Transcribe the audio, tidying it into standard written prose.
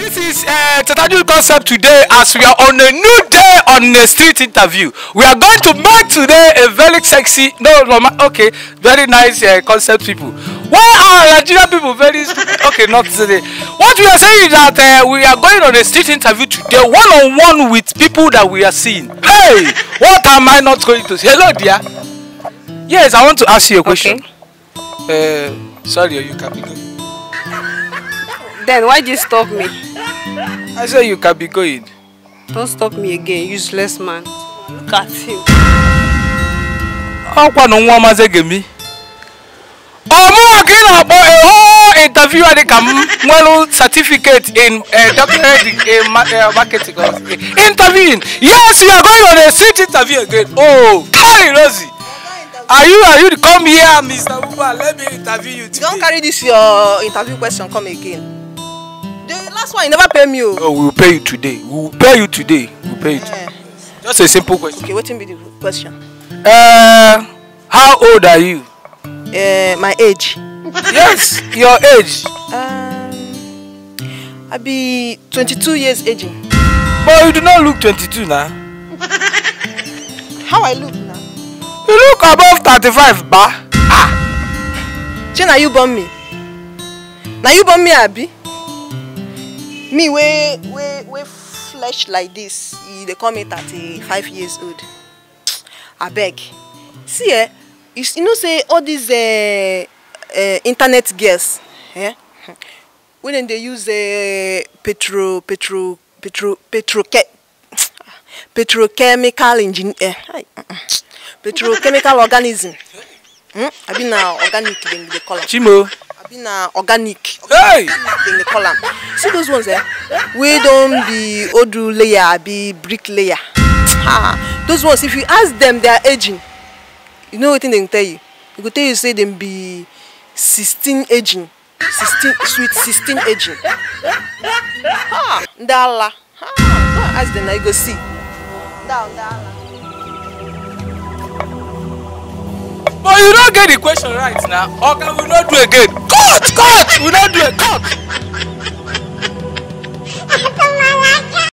This is Tataju Concept today as we are on a new day on a street interview. We are going to meet today a very sexy, very nice concept people. Why are Nigerian people very stupid? Okay, not today. What we are saying is that we are going on a street interview today, one-on-one with people that we are seeing. Hey, what am I not going to say? Hello, dear. Yes, I want to ask you a question. Okay. Sorry, you can be going. Then why did you stop me? I said you can be going. Don't stop me again, useless man. Look at him. How can no one say me? Oh, more again about a whole interview and a certificate in doctorate in marketing or interviewing. Yes, we are going on a street interview again. Oh, Carry Rosie. Are you to come here, Mr. Uba? Let me interview you today. Don't carry this your interview question come again. The last one you never pay me. Oh, we will pay you today. We will pay you today. We will pay you today. Just a simple question. Okay, what will be the question? How old are you? My age. Yes, your age. I be 22 years aging. But you do not look 22 now. How I look now? You look above 35, ba. Now you born me. Now you born me, Abi. Me we flesh like this. They call me 35 years old. I beg. See, you know say all these internet girls, when they use petrochemical engineer, petrochemical organism. I been organic then they call them. Chimo. I been organic. Hey. Then they call them. See those ones we don't be odu layer, be brick layer. Those ones, if you ask them, they are aging. You know what they can tell you? They could tell you say them be 16 aging, 16 aging. Ndala. Go ask them, I go see. Ndala. But you don't get the question right now. Okay, we not do again. Cut! We don't do it. Cut!